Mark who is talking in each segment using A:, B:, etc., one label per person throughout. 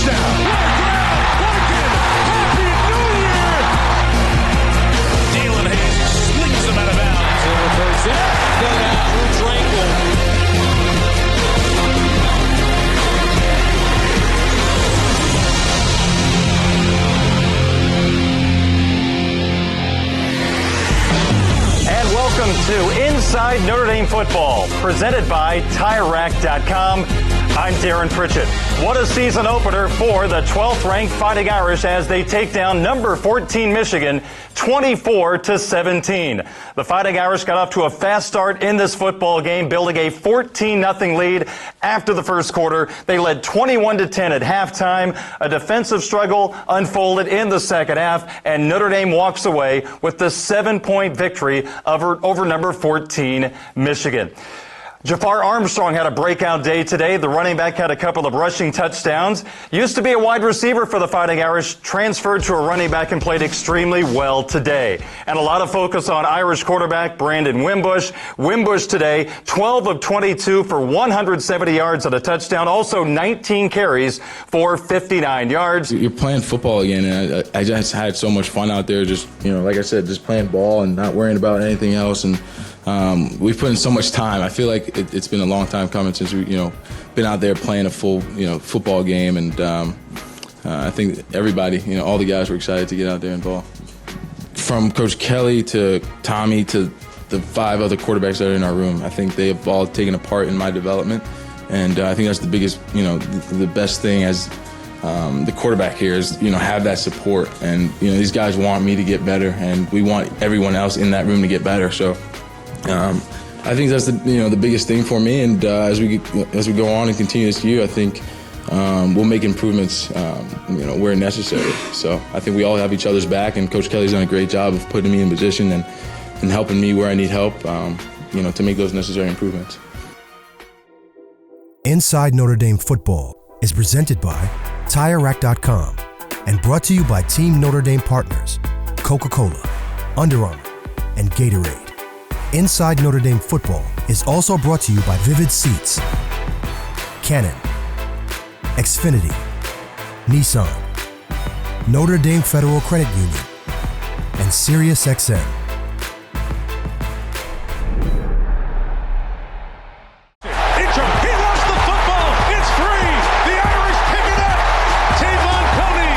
A: touchdown. Happy New Year!
B: Jalen Hayes slings him out of bounds. Over first down. Third out. Tranquil.
C: And welcome to Inside Notre Dame Football, presented by TireRack.com. I'm Darren Pritchett. What a season opener for the 12th-ranked Fighting Irish as they take down number 14 Michigan 24-17. The Fighting Irish got off to a fast start in this football game, building a 14-0 lead after the first quarter. They led 21-10 at halftime. A defensive struggle unfolded in the second half, and Notre Dame walks away with the 7-point victory over number 14 Michigan. Jafar Armstrong had a breakout day today. The running back had a couple of rushing touchdowns. Used to be a wide receiver for the Fighting Irish, transferred to a running back and played extremely well today. And a lot of focus on Irish quarterback Brandon Wimbush. Wimbush today, 12 of 22 for 170 yards and a touchdown. Also 19 carries for 59 yards.
D: You're playing football again, and I just had so much fun out there. Just, like I said, just playing ball and not worrying about anything else. And we've put in so much time. I feel like it's been a long time coming since we, been out there playing a full, football game, and I think everybody, all the guys were excited to get out there and ball. From Coach Kelly to Tommy to the 5 other quarterbacks that are in our room, I think they have all taken a part in my development, and I think that's the biggest, the best thing as the quarterback here is, have that support, and these guys want me to get better, and we want everyone else in that room to get better. So. I think that's the biggest thing for me, and as we go on and continue this year, I think we'll make improvements where necessary. So I think we all have each other's back, and Coach Kelly's done a great job of putting me in position and helping me where I need help, to make those necessary improvements.
E: Inside Notre Dame Football is presented by TireRack.com and brought to you by Team Notre Dame partners Coca-Cola, Under Armour, and Gatorade. Inside Notre Dame Football is also brought to you by Vivid Seats, Canon, Xfinity, Nissan, Notre Dame Federal Credit Union, and SiriusXM.
A: He lost the football. It's free. The Irish pick it up. Tavon Coney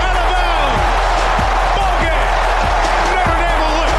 A: out of bounds. Ball game. Notre Dame will win.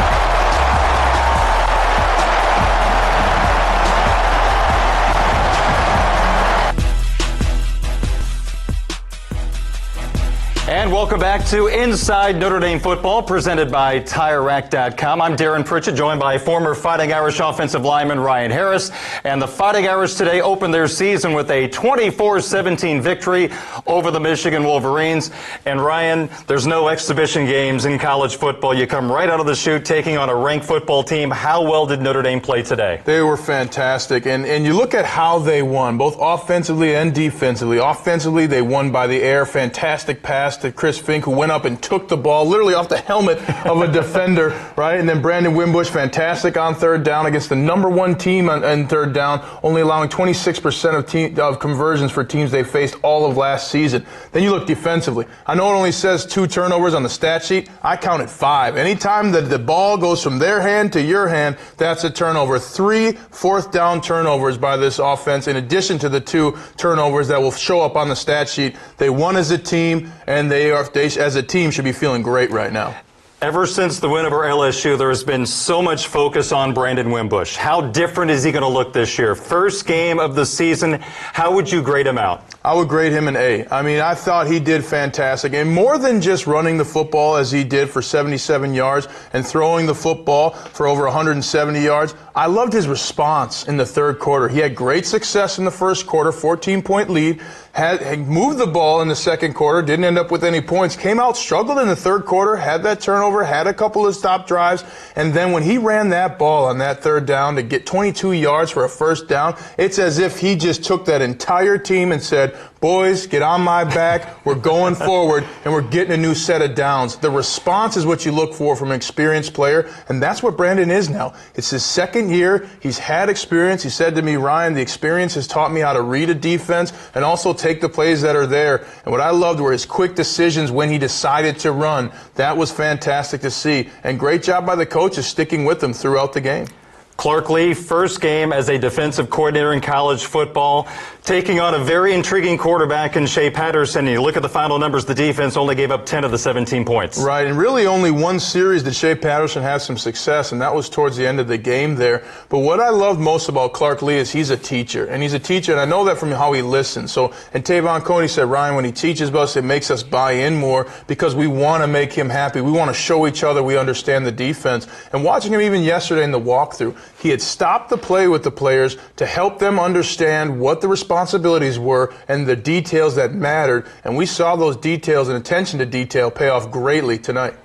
C: And welcome back to Inside Notre Dame Football, presented by TireRack.com. I'm Darren Pritchett, joined by former Fighting Irish offensive lineman Ryan Harris. And the Fighting Irish today opened their season with a 24-17 victory over the Michigan Wolverines. And Ryan, there's no exhibition games in college football. You come right out of the chute taking on a ranked football team. How well did Notre Dame play today?
F: They were fantastic. And you look at how they won, both offensively and defensively. Offensively, they won by the air. Fantastic pass to Chris Fink, who went up and took the ball literally off the helmet of a defender, right? And then Brandon Wimbush, fantastic on third down against the number 1 team on third down, only allowing 26% of conversions for teams they faced all of last season. Then you look defensively. I know it only says 2 turnovers on the stat sheet. I counted 5. Anytime that the ball goes from their hand to your hand, that's a turnover. 3 fourth down turnovers by this offense, in addition to the 2 turnovers that will show up on the stat sheet. They won as a team, and they as a team should be feeling great right now.
C: Ever since the win over LSU, there has been so much focus on Brandon Wimbush. How different is he going to look this year? First game of the season, how would you grade him out?
F: I would grade him an A. I mean, I thought he did fantastic. And more than just running the football as he did for 77 yards and throwing the football for over 170 yards, I loved his response in the third quarter. He had great success in the first quarter, 14-point lead, had moved the ball in the second quarter, didn't end up with any points, came out, struggled in the third quarter, had that turnover, had a couple of stop drives, and then when he ran that ball on that third down to get 22 yards for a first down, it's as if he just took that entire team and said, boys, get on my back, we're going forward, and we're getting a new set of downs. The response is what you look for from an experienced player, and that's what Brandon is now. It's his second year. He's had experience. He said to me, Ryan, the experience has taught me how to read a defense and also take the plays that are there. And what I loved were his quick decisions when he decided to run. That was fantastic to see. And great job by the coaches sticking with him throughout the game.
C: Clark Lee, first game as a defensive coordinator in college football, taking on a very intriguing quarterback in Shea Patterson. You look at the final numbers, the defense only gave up 10 of the 17 points.
F: Right, and really only one series did Shea Patterson have some success, and that was towards the end of the game there. But what I loved most about Clark Lee is he's a teacher, and I know that from how he listens. So, and Tavon Coney said, Ryan, when he teaches us, it makes us buy in more because we want to make him happy. We want to show each other we understand the defense. And watching him even yesterday in the walkthrough, he had stopped the play with the players to help them understand what the responsibilities were and the details that mattered. And we saw those details and attention to detail pay off greatly tonight.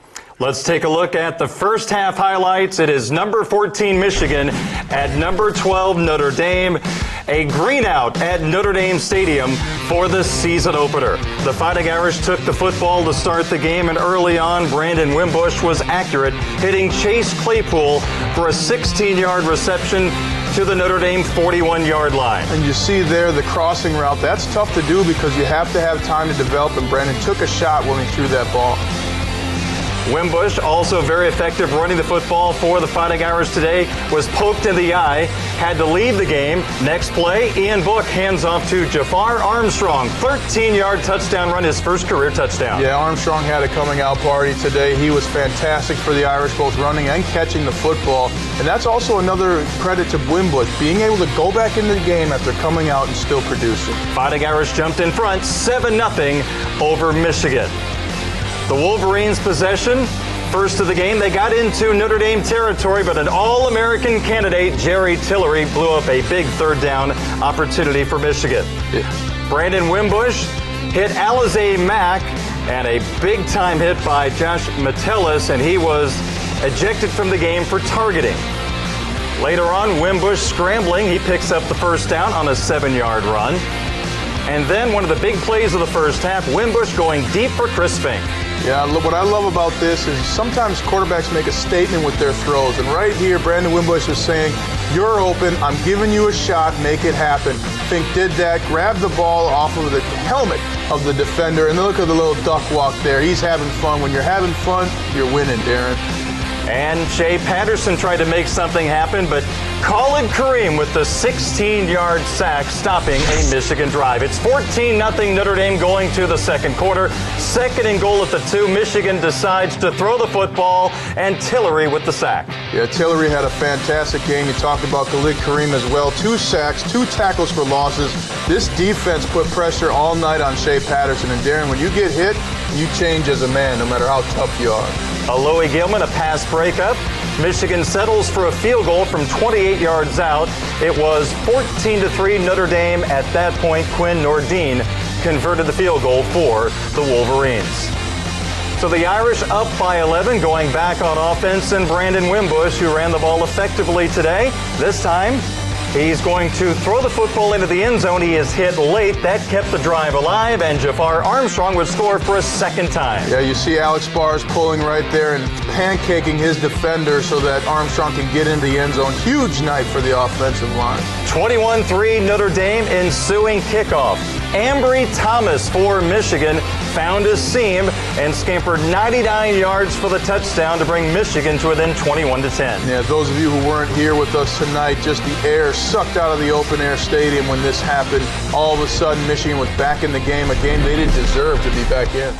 C: Let's take a look at the first half highlights. It is number 14 Michigan at number 12 Notre Dame. A green out at Notre Dame Stadium for the season opener. The Fighting Irish took the football to start the game, and early on, Brandon Wimbush was accurate, hitting Chase Claypool for a 16-yard reception to the Notre Dame 41-yard line.
F: And you see there the crossing route. That's tough to do because you have to have time to develop, and Brandon took a shot when he threw that ball.
C: Wimbush, also very effective running the football for the Fighting Irish today, was poked in the eye, had to leave the game. Next play, Ian Book hands off to Jafar Armstrong. 13-yard touchdown run, his first career touchdown.
F: Yeah, Armstrong had a coming-out party today. He was fantastic for the Irish, both running and catching the football. And that's also another credit to Wimbush, being able to go back into the game after coming out and still producing.
C: Fighting Irish jumped in front, 7-0 over Michigan. The Wolverines' possession, first of the game. They got into Notre Dame territory, but an All-American candidate, Jerry Tillery, blew up a big third down opportunity for Michigan. Brandon Wimbush hit Alize Mack, and a big-time hit by Josh Metellus, and he was ejected from the game for targeting. Later on, Wimbush scrambling. He picks up the first down on a 7-yard run. And then one of the big plays of the first half, Wimbush going deep for Chris Fink.
F: Yeah, what I love about this is sometimes quarterbacks make a statement with their throws. And right here, Brandon Wimbush was saying, you're open, I'm giving you a shot, make it happen. Fink did that, grabbed the ball off of the helmet of the defender, and look at the little duck walk there. He's having fun. When you're having fun, you're winning, Darren.
C: And Shea Patterson tried to make something happen, but Khalid Kareem with the 16-yard sack stopping a Michigan drive. It's 14-0 Notre Dame going to the second quarter. Second and goal at the 2. Michigan decides to throw the football, and Tillery with the sack.
F: Yeah, Tillery had a fantastic game. You talked about Khalid Kareem as well. 2 sacks, 2 tackles for losses. This defense put pressure all night on Shea Patterson. And Darren, when you get hit, you change as a man, no matter how tough you are.
C: Alohi Gilman, a pass breakup. Michigan settles for a field goal from 28 yards out. It was 14-3 Notre Dame. At that point, Quinn Nordine converted the field goal for the Wolverines. So the Irish up by 11, going back on offense, and Brandon Wimbush, who ran the ball effectively today. This time, he's going to throw the football into the end zone. He is hit late. That kept the drive alive, and Jafar Armstrong would score for a second time.
F: Yeah, you see Alex Bars pulling right there and pancaking his defender so that Armstrong can get into the end zone. Huge night for the offensive line.
C: 21-3 Notre Dame, ensuing kickoff. Ambry Thomas for Michigan found his seam and scampered 99 yards for the touchdown to bring Michigan to within 21-10.
F: Yeah, those of you who weren't here with us tonight, just the air sucked out of the open-air stadium when this happened. All of a sudden, Michigan was back in the game, a game they didn't deserve to be back in.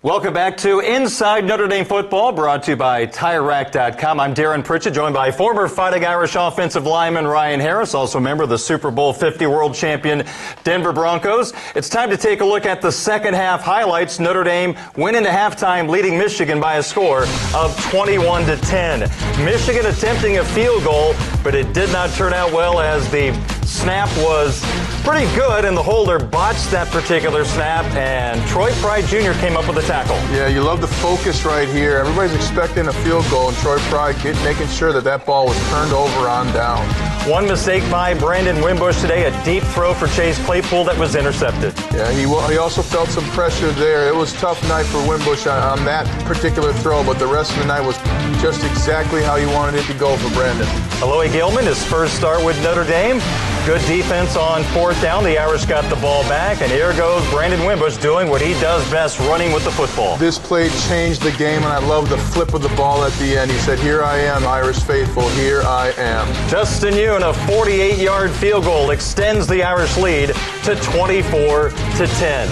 C: Welcome back to Inside Notre Dame Football, brought to you by TireRack.com. I'm Darren Pritchett, joined by former Fighting Irish offensive lineman Ryan Harris, also a member of the Super Bowl 50 world champion Denver Broncos. It's time to take a look at the second half highlights. Notre Dame went into halftime leading Michigan by a score of 21-10. Michigan attempting a field goal, but it did not turn out well as the snap was pretty good, and the holder botched that particular snap, and Troy Pride Jr. came up with a tackle.
F: Yeah, you love the focus right here. Everybody's expecting a field goal, and Troy Pride making sure that ball was turned over on down.
C: One mistake by Brandon Wimbush today, a deep throw for Chase Claypool that was intercepted.
F: Yeah, he also felt some pressure there. It was a tough night for Wimbush on that particular throw, but the rest of the night was just exactly how you wanted it to go for Brandon.
C: Aloy Gilman, his first start with Notre Dame. Good defense on fourth down. The Irish got the ball back, and here goes Brandon Wimbush doing what he does best, running with the football.
F: This play changed the game, and I love the flip of the ball at the end. He said, "Here I am, Irish faithful, here I am."
C: Justin Yoon, a 48-yard field goal, extends the Irish lead to 24-10.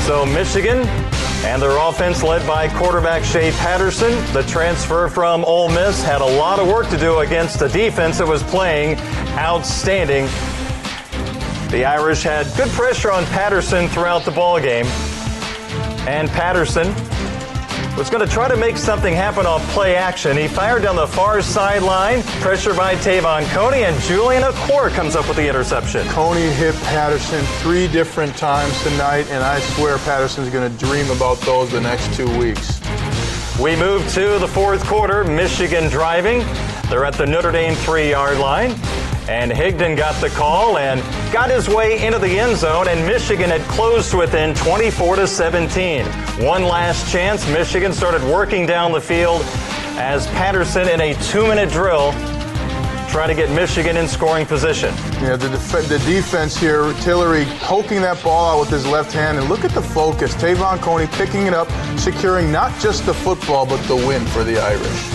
C: So Michigan and their offense led by quarterback Shea Patterson, the transfer from Ole Miss, had a lot of work to do against a defense that was playing outstanding. The Irish had good pressure on Patterson throughout the ball game, and Patterson was going to try to make something happen off play action. He fired down the far sideline, pressure by Tavon Coney, and Julian Okwara comes up with the interception.
F: Coney hit Patterson 3 different times tonight, and I swear Patterson's going to dream about those the next 2 weeks.
C: We move to the fourth quarter. Michigan driving. They're at the Notre Dame 3-yard line. And Higdon got the call and got his way into the end zone, and Michigan had closed to within 24-17. One last chance. Michigan started working down the field as Patterson, in a 2-minute drill, tried to get Michigan in scoring position.
F: Yeah, the defense here, Tillery poking that ball out with his left hand, and look at the focus. Tavon Coney picking it up, securing not just the football, but the win for the Irish.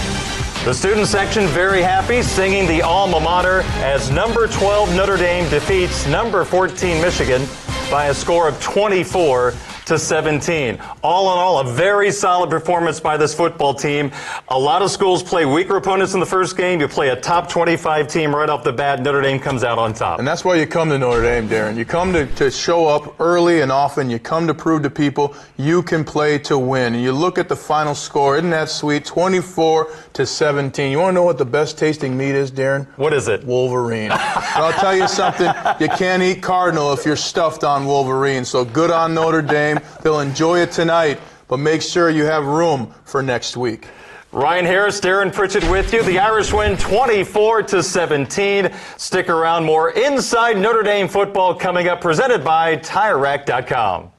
C: The student section very happy, singing the alma mater as number 12 Notre Dame defeats number 14 Michigan by a score of 24-17. All in all, a very solid performance by this football team. A lot of schools play weaker opponents in the first game. You play a top 25 team right off the bat. Notre Dame comes out on top.
F: And that's why you come to Notre Dame, Darren. You come to show up early and often. You come to prove to people you can play to win. And you look at the final score. Isn't that sweet? 24-17. You want to know what the best tasting meat is, Darren?
C: What is it?
F: Wolverine. I'll tell you something. You can't eat cardinal if you're stuffed on Wolverine. So good on Notre Dame. They'll enjoy it tonight, but make sure you have room for next week.
C: Ryan Harris, Darren Pritchett with you. The Irish win 24-17. Stick around. More Inside Notre Dame football coming up, presented by TireRack.com.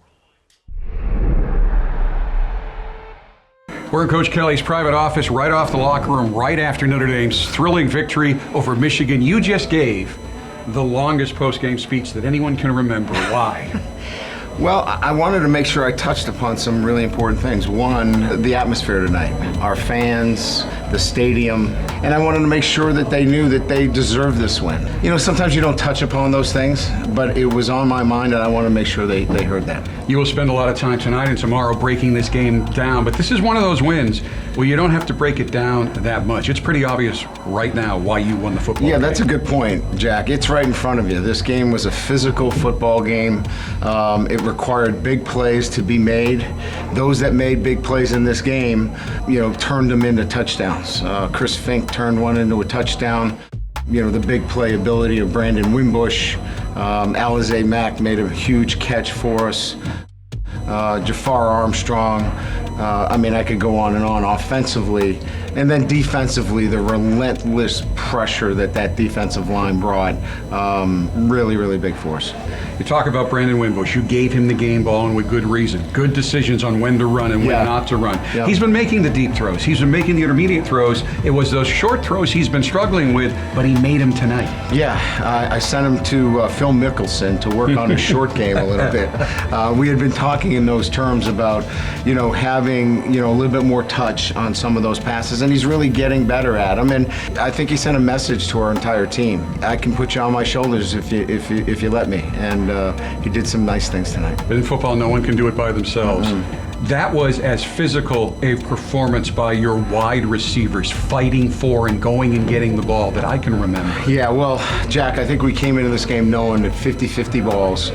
G: We're in Coach Kelly's private office, right off the locker room, right after Notre Dame's thrilling victory over Michigan. You just gave the longest post-game speech that anyone can remember. Why?
H: Well, I wanted to make sure I touched upon some really important things. One, the atmosphere tonight, our fans, the stadium, and I wanted to make sure that they knew that they deserve this win. You know, sometimes you don't touch upon those things, but it was on my mind, and I want to make sure they heard that.
G: You will spend a lot of time tonight and tomorrow breaking this game down, but this is one of those wins where you don't have to break it down that much. It's pretty obvious right now why you won the football game.
H: Yeah, that's a good point, Jack. It's right in front of you. This game was a physical football game. It required big plays to be made. Those that made big plays in this game, turned them into touchdowns. Chris Fink turned one into a touchdown. The big play ability of Brandon Wimbush. Alize Mack made a huge catch for us. Jafar Armstrong. I could go on and on offensively. And then defensively, the relentless pressure that defensive line brought, really, really big force.
G: You talk about Brandon Wimbush. You gave him the game ball, and with good reason. Good decisions on when to run and when not to run. Yeah. He's been making the deep throws. He's been making the intermediate throws. It was those short throws he's been struggling with, but he made them tonight.
H: Yeah, I sent him to Phil Mickelson to work on his short game a little bit. We had been talking in those terms about, having, a little bit more touch on some of those passes, and he's really getting better at them. And I think he sent a message to our entire team. I can put you on my shoulders if you let me. And he did some nice things tonight.
G: But in football, no one can do it by themselves. Mm-hmm. that was as physical a performance by your wide receivers fighting for and going and getting the ball that I can remember.
H: Yeah, well, Jack, I think we came into this game knowing that 50-50 balls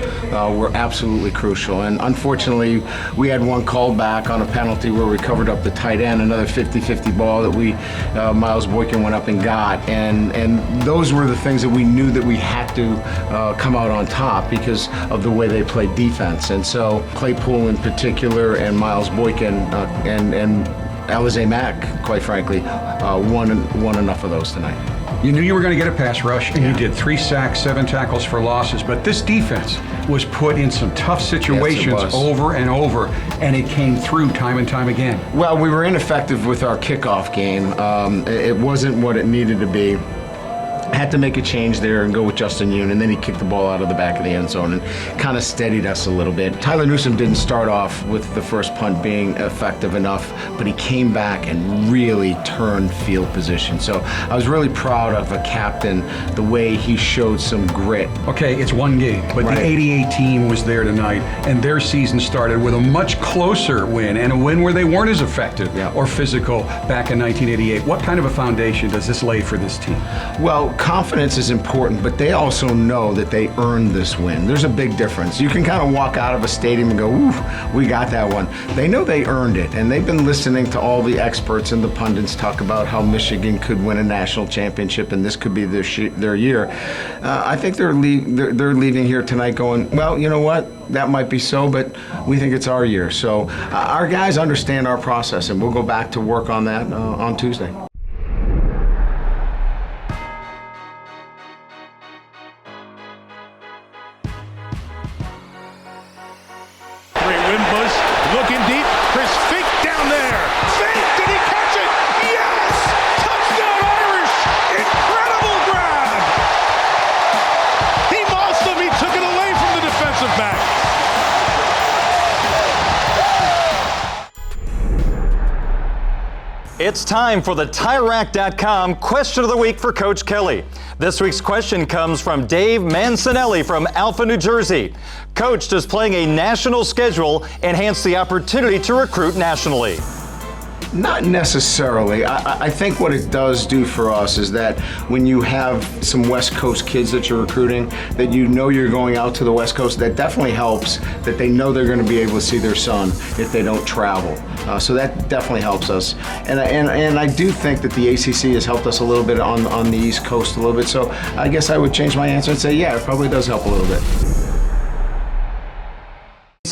H: were absolutely crucial. And unfortunately, we had one called back on a penalty where we covered up the tight end, another 50-50 ball that Miles Boykin went up and got. And those were the things that we knew that we had to come out on top because of the way they played defense. And so Claypool in particular and Miles Boykin and Alize Mack, quite frankly, won enough of those tonight.
G: You knew you were going to get a pass rush, and you did 3 sacks, 7 tackles for losses. But this defense was put in some tough situations over and over, and it came through time and time again.
H: Well, we were ineffective with our kickoff game. It wasn't what it needed to be. Had to make a change there and go with Justin Yoon, and then he kicked the ball out of the back of the end zone and kind of steadied us a little bit. Tyler Newsome didn't start off with the first punt being effective enough, but he came back and really turned field position. So I was really proud of a captain, the way he showed some grit.
G: Okay, it's one game, but the 88 team was there tonight, and their season started with a much closer win, and a win where they weren't as effective or physical back in 1988. What kind of a foundation does this lay for this team?
H: Well, confidence is important, but they also know that they earned this win. There's a big difference. You can kind of walk out of a stadium and go, ooh, we got that one. They know they earned it, and they've been listening to all the experts and the pundits talk about how Michigan could win a national championship and this could be their year. I think they're leaving here tonight going, well, you know what? That might be so, but we think it's our year. So our guys understand our process, and we'll go back to work on that on Tuesday.
A: Looking deep, Chris Fink down there. Fink, did he catch it? Yes! Touchdown Irish! Incredible grab! He mossed him, he took it away from the defensive back.
C: It's time for the TireRack.com question of the week for Coach Kelly. This week's question comes from Dave Mancinelli from Alpha, New Jersey. Coach, does playing a national schedule enhance the opportunity to recruit nationally?
H: Not necessarily. I think what it does do for us is that when you have some West Coast kids that you're recruiting, that you know you're going out to the West Coast, that definitely helps, that they know they're going to be able to see their son if they don't travel. So that definitely helps us. And I do think that the ACC has helped us a little bit on the East Coast a little bit. So I guess I would change my answer and say, yeah, it probably does help a little bit.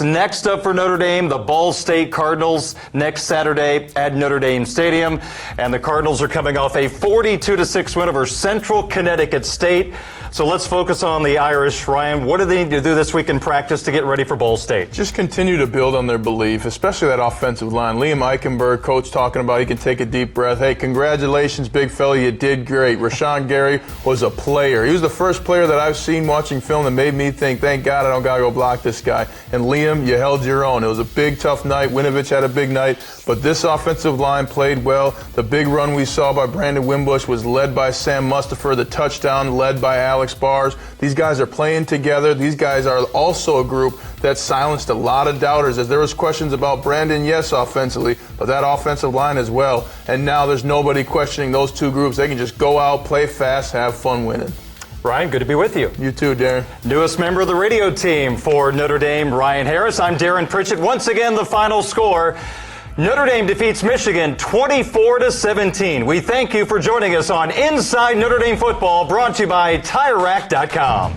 C: Next up for Notre Dame, the Ball State Cardinals next Saturday at Notre Dame Stadium. And the Cardinals are coming off a 42-6 win over Central Connecticut State. So let's focus on the Irish. Ryan, what do they need to do this week in practice to get ready for Ball State?
F: Just continue to build on their belief, especially that offensive line. Liam Eichenberg, coach, talking about he can take a deep breath. Hey, congratulations, big fella, you did great. Rashawn Gary was a player. He was the first player that I've seen watching film that made me think, thank God I don't got to go block this guy. And Liam, you held your own. It was a big, tough night. Winovich had a big night, but this offensive line played well. The big run we saw by Brandon Wimbush was led by Sam Mustipher. The touchdown led by Alex Bars. These guys are playing together. These guys are also a group that silenced a lot of doubters, as there was questions about Brandon, yes, offensively, but that offensive line as well. And now there's nobody questioning those two groups. They can just go out, play fast, have fun winning.
C: Ryan, good to be with you.
F: You too, Darren.
C: Newest member of the radio team for Notre Dame, Ryan Harris. I'm Darren Pritchett. Once again, the final score. Notre Dame defeats Michigan 24-17. We thank you for joining us on Inside Notre Dame Football, brought to you by TireRack.com.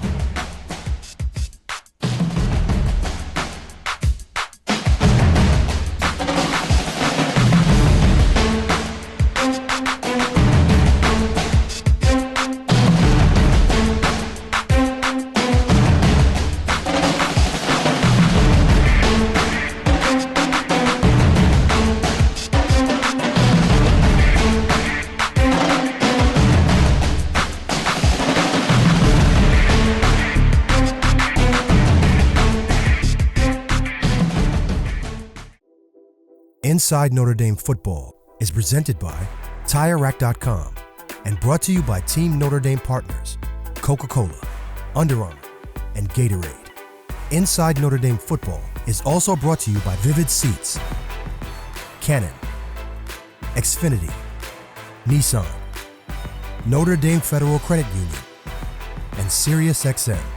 E: Inside Notre Dame Football is presented by TireRack.com and brought to you by Team Notre Dame partners Coca-Cola, Under Armour, and Gatorade. Inside Notre Dame Football is also brought to you by Vivid Seats, Canon, Xfinity, Nissan, Notre Dame Federal Credit Union, and SiriusXM.